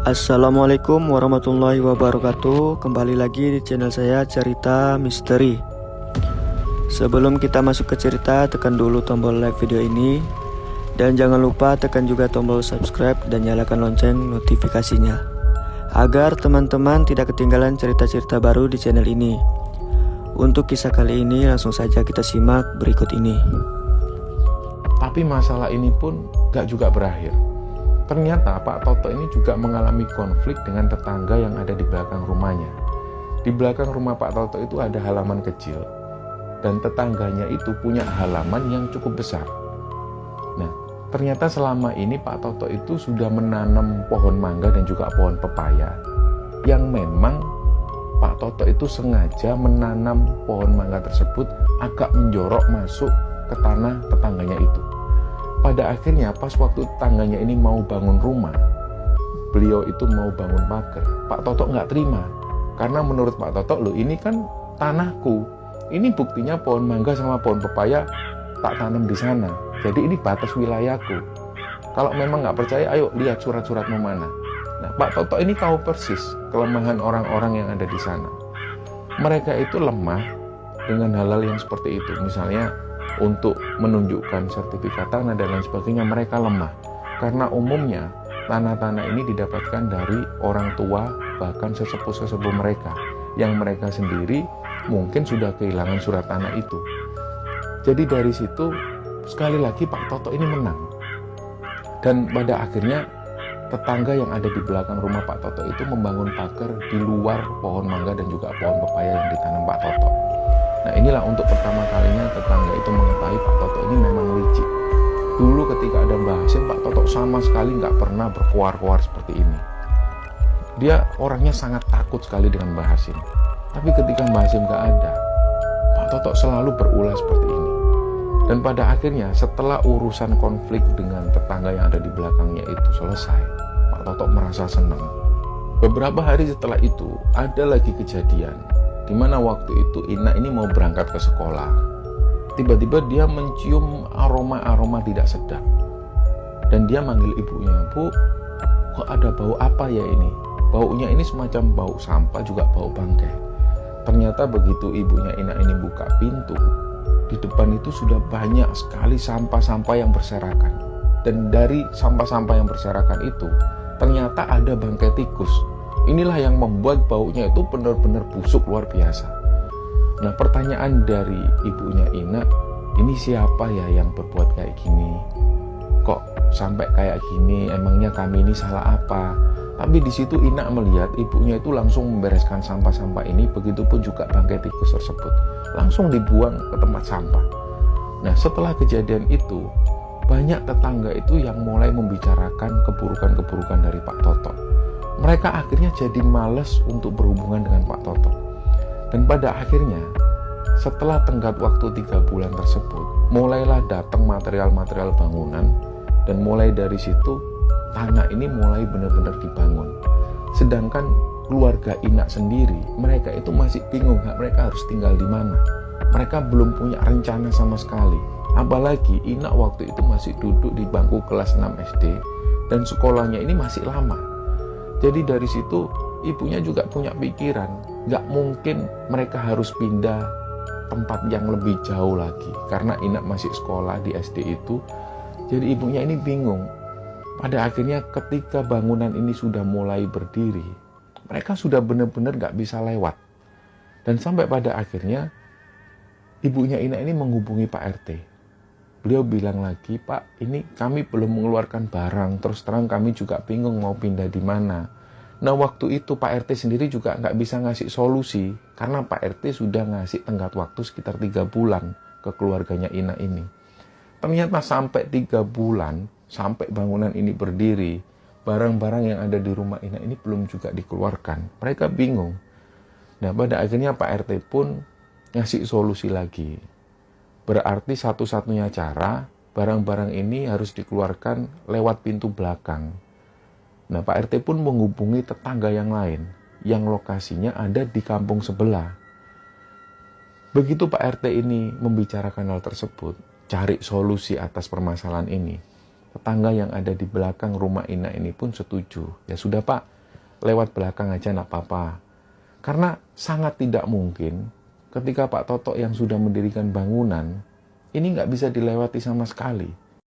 Assalamualaikum warahmatullahi wabarakatuh. Kembali lagi di channel saya Cerita Misteri. Sebelum kita masuk ke cerita, tekan dulu tombol like video ini. Dan jangan lupa tekan juga tombol subscribe dan nyalakan lonceng notifikasinya, agar teman-teman tidak ketinggalan cerita-cerita baru di channel ini. Untuk kisah kali ini langsung saja kita simak berikut ini. Tapi masalah ini pun gak juga berakhir. Ternyata Pak Toto ini juga mengalami konflik dengan tetangga yang ada di belakang rumahnya. Di belakang rumah Pak Toto itu ada halaman kecil, dan tetangganya itu punya halaman yang cukup besar. Nah, ternyata selama ini Pak Toto itu sudah menanam pohon mangga dan juga pohon pepaya, yang memang Pak Toto itu sengaja menanam pohon mangga tersebut agak menjorok masuk ke tanah tetangganya itu. Pada akhirnya pas waktu tetangganya ini mau bangun rumah, beliau itu mau bangun pagar, Pak Toto nggak terima. Karena menurut Pak Toto, loh ini kan tanahku, ini buktinya pohon mangga sama pohon pepaya tak tanam di sana, jadi ini batas wilayahku. Kalau memang nggak percaya, ayo lihat surat-suratmu mana. Nah, Pak Toto ini tahu persis kelemahan orang-orang yang ada di sana. Mereka itu lemah dengan hal-hal yang seperti itu, misalnya untuk menunjukkan sertifikat tanah dan lain sebagainya. Mereka lemah karena umumnya tanah-tanah ini didapatkan dari orang tua, bahkan sesepuh-sesepuh mereka, yang mereka sendiri mungkin sudah kehilangan surat tanah itu. Jadi dari situ sekali lagi Pak Toto ini menang, dan pada akhirnya tetangga yang ada di belakang rumah Pak Toto itu membangun pagar di luar pohon mangga dan juga pohon pepaya yang ditanam Pak Toto. Nah, inilah untuk pertama kalinya tetangga itu mengetahui Pak Toto ini memang licik. Dulu ketika ada Mbah Hasim, Pak Toto sama sekali nggak pernah berkuar-kuar seperti ini. Dia orangnya sangat takut sekali dengan Mbah Hasim. Tapi ketika Mbah Hasim nggak ada, Pak Toto selalu berulah seperti ini. Dan pada akhirnya setelah urusan konflik dengan tetangga yang ada di belakangnya itu selesai, Pak Toto merasa senang. Beberapa hari setelah itu ada lagi kejadian di mana waktu itu Ina ini mau berangkat ke sekolah. Tiba-tiba dia mencium aroma-aroma tidak sedap. Dan dia manggil ibunya, "Bu, kok ada bau apa ya ini?" Baunya ini semacam bau sampah, juga bau bangkai. Ternyata begitu ibunya Ina ini buka pintu, di depan itu sudah banyak sekali sampah-sampah yang berserakan. Dan dari sampah-sampah yang berserakan itu, ternyata ada bangkai tikus. Inilah yang membuat baunya itu benar-benar busuk luar biasa. Nah, pertanyaan dari ibunya Ina, ini siapa ya yang berbuat kayak gini? Kok sampai kayak gini? Emangnya kami ini salah apa? Tapi di situ Ina melihat ibunya itu langsung membereskan sampah-sampah ini, begitupun juga bangkai tikus tersebut. Langsung dibuang ke tempat sampah. Nah, setelah kejadian itu, banyak tetangga itu yang mulai membicarakan keburukan-keburukan dari Pak Toto. Mereka akhirnya jadi malas untuk berhubungan dengan Pak Toto. Dan pada akhirnya, setelah tenggat waktu 3 bulan tersebut, mulailah datang material-material bangunan, dan mulai dari situ tanah ini mulai benar-benar dibangun. Sedangkan keluarga Ina sendiri, mereka itu masih bingung, mereka harus tinggal di mana. Mereka belum punya rencana sama sekali. Apalagi Ina waktu itu masih duduk di bangku kelas 6 SD, dan sekolahnya ini masih lama. Jadi dari situ ibunya juga punya pikiran, gak mungkin mereka harus pindah tempat yang lebih jauh lagi, karena Ina masih sekolah di SD itu. Jadi ibunya ini bingung. Pada akhirnya ketika bangunan ini sudah mulai berdiri, mereka sudah benar-benar gak bisa lewat. Dan sampai pada akhirnya ibunya Ina ini menghubungi Pak RT. Beliau bilang lagi, "Pak, ini kami belum mengeluarkan barang, terus terang kami juga bingung mau pindah di mana." Nah, waktu itu Pak RT sendiri juga nggak bisa ngasih solusi, karena Pak RT sudah ngasih tenggat waktu sekitar 3 bulan ke keluarganya Ina ini. Ternyata sampai 3 bulan, sampai bangunan ini berdiri, barang-barang yang ada di rumah Ina ini belum juga dikeluarkan. Mereka bingung. Nah, pada akhirnya Pak RT pun ngasih solusi lagi. Berarti satu-satunya cara, barang-barang ini harus dikeluarkan lewat pintu belakang. Nah, Pak RT pun menghubungi tetangga yang lain, yang lokasinya ada di kampung sebelah. Begitu Pak RT ini membicarakan hal tersebut, cari solusi atas permasalahan ini, Tetangga yang ada di belakang rumah Ina ini pun setuju. Ya sudah Pak, lewat belakang aja nggak apa-apa. Karena sangat tidak mungkin ketika Pak Toto yang sudah mendirikan bangunan, ini nggak bisa dilewati sama sekali.